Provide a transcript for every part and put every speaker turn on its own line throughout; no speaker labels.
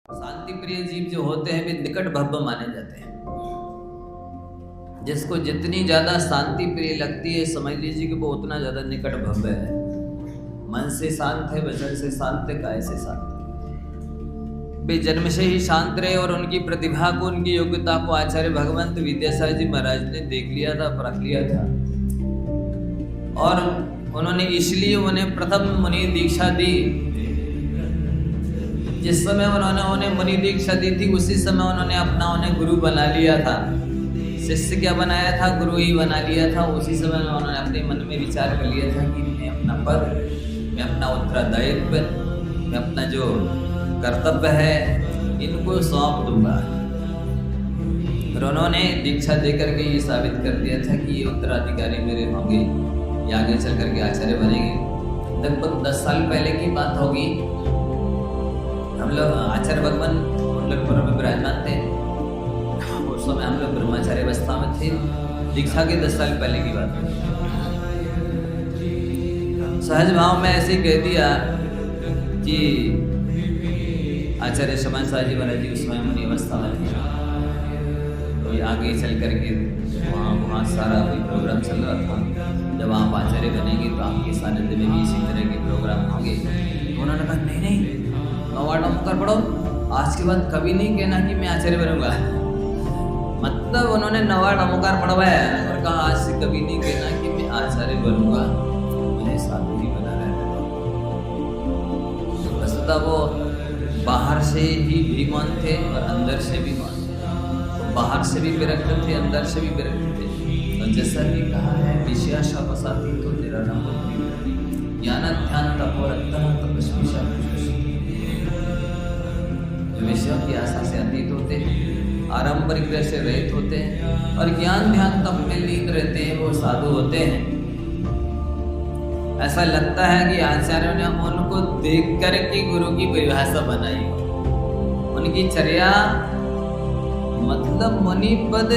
शांति प्रिय जीव जो होते हैं वे निकट भव्य माने जाते हैं। जिसको जितनी ज्यादा शांति प्रिय लगती है समझ लीजिए कि वो उतना ज्यादा निकट भव्य है। मन से शांत है, वचन से शांत है, काय से शांत है। वे जन्म से ही शांत रहे और उनकी प्रतिभा को, उनकी योग्यता को आचार्य भगवंत विद्यासागर जी महाराज ने देख लिया था, परख लिया था और उन्होंने इसलिए उन्हें प्रथम मुनि दीक्षा दी। जिस समय उन्होंने मुनि दीक्षा दी थी उसी समय उन्होंने उन्हें गुरु बना लिया था। शिष्य क्या बनाया था, गुरु ही बना लिया था। उसी समय उन्होंने अपने मन में विचार कर लिया था कि मैं अपना पद, मैं अपना उत्तरदायित्व, मैं अपना जो कर्तव्य है इनको सौंप दूंगा। फिर उन्होंने दीक्षा देकर के ये साबित कर दिया था कि ये उत्तराधिकारी मेरे होंगे, ये आगे चल करके आचार्य बनेंगे। लगभग 10 साल पहले की बात होगी। हम लोग आचार्य भगवान कुंडलपुर में विराजमान थे। उस समय हम लोग ब्रह्मचार्य अवस्था में थे। दीक्षा के 10 साल पहले की बात है। सहज भाव में ऐसे कह दिया कि आचार्य शमन साहब जी महाराज जी उस समय मुनि अवस्था में थे। तो आगे चल करके वहाँ सारा कोई प्रोग्राम चल रहा था। जब आप आचार्य बनेंगे तो आपके सानिध्य में भी इसी तरह के प्रोग्राम होंगे। तो उन्होंने कहा नहीं, नवाड़ा मुकर पढ़ो, आज के बाद कभी नहीं कहना कि मैं आचार्य बनूंगा। मतलब उन्होंने नवाड़ा मुकार पढ़वाया और कहा आज से कभी नहीं कहना कि मैं आचार्य बनूंगा, मुझे साधु ही बना रहना। वस्तुतः वो बाहर से ही भीमान थे और अंदर से भी मान थे। बाहर से भी विरक्त थे, अंदर से भी विरक्त थे। और जैसा कि कहा है विषया शापसाती तो तेरा नाम ज्ञान ध्यान तपोरत्न तपस्वी विषयों की आशा से अतीत होते हैं, आरंपरिक से रहित होते हैं और ज्ञान ध्यान तप में लीन रहते हैं, वो साधु होते हैं। ऐसा लगता है कि आचार्यों ने उनको देख कर के गुरु की परिभाषा बनाई। उनकी चर्या मतलब मुनि पद,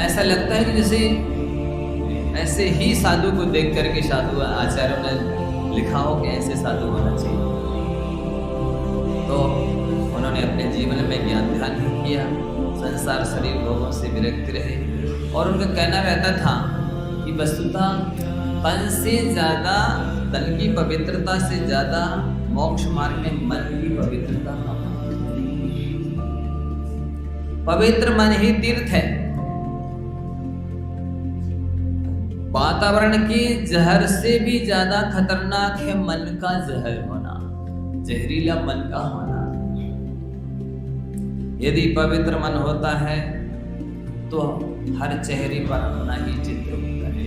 ऐसा लगता है कि जैसे ऐसे ही साधु को देख करके साधु आचार्यों ने लिखा हो कि ऐसे साधु होना चाहिए। तो उन्होंने अपने जीवन में ज्ञान ध्यान किया, संसार शरीर भोगों से विरक्त रहे और उनका कहना रहता था कि वस्तुतः तन से ज्यादा, तन की पवित्रता से ज्यादा मोक्ष मार्ग में मन की पवित्रता। पवित्र मन ही तीर्थ है। वातावरण के जहर से भी ज्यादा खतरनाक है मन का जहर होना, जहरीला मन का होना। यदि पवित्र मन होता है तो हर चेहरे पर अपना ही चित्र होता है।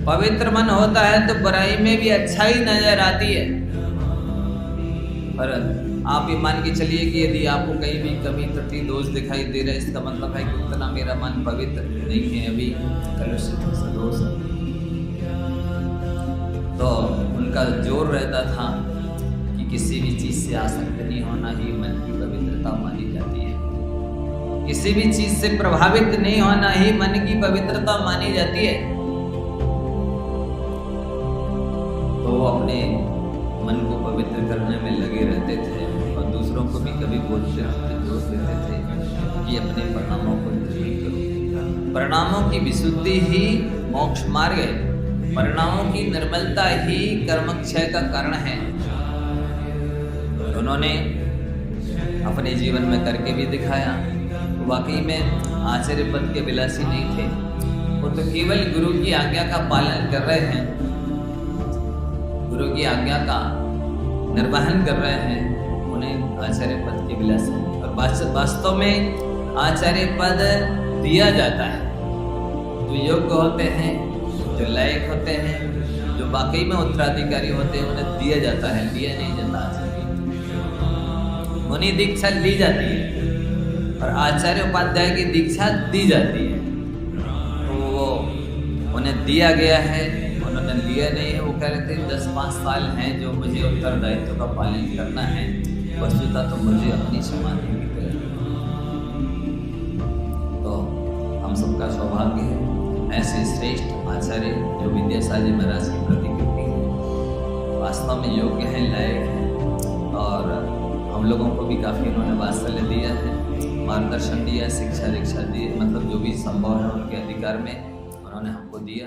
पवित्र मन होता है तो बुराई में भी अच्छाई नजर आती है। पर आप ये मान के चलिए कि यदि आपको कहीं भी कमी त्रुटि दोष दिखाई दे रहा है, इसका मतलब है कि उतना मेरा मन पवित्र नहीं है, अभी कलुषित दोष है। तो उनका जोर रहता था कि किसी भी चीज से आसक्त नहीं होना ही मन की पवित्रता मानी जाती है। किसी भी चीज से प्रभावित नहीं होना ही मन की पवित्रता मानी जाती है। तो वो अपने मन को पवित्र करने में लगे रहते थे और दूसरों को भी कभी बोलते रहते, जोर देते थे कि अपने परिणामों को निर्णय करो। परिणामों की विशुद्धि ही मोक्ष मार्ग है। परिणामों की निर्मलता ही कर्मक्षय का कारण है। उन्होंने अपने जीवन में करके भी दिखाया। वाकई में आचार्य पद के विलासी नहीं थे, वो तो केवल गुरु की आज्ञा का पालन कर रहे हैं, गुरु की आज्ञा का निर्वहन कर रहे हैं। उन्हें आचार्य पद के विलासी और वास्तव में आचार्य पद दिया जाता है। जो योग्य होते हैं, जो लायक होते हैं, जो वाकई में उत्तराधिकारी होते हैं, उन्हें दिया जाता है, लिया नहीं जाता। मुनि दीक्षा ली जाती है और आचार्य उपाध्याय की दीक्षा दी जाती है। तो वो उन्हें दिया गया है, उन्होंने लिया नहीं है। वो कह रहे थे 10-5 साल हैं जो मुझे उत्तरदायित्व का पालन करना है, वस्तुतः तो मुझे अपनी समाधि भी करनी है। तो हम सबका सौभाग्य है ऐसे श्रेष्ठ आचार्य जो विद्यासागर जी महाराज की प्रतिकृति है, वास्तव में योग्य है, लायक है। और हम हम लोगों को भी काफ़ी उन्होंने वात्सल्य दिया है, मार्गदर्शन दिया, शिक्षा दीक्षा दी, मतलब जो भी संभव है उनके अधिकार में उन्होंने हमको दिया।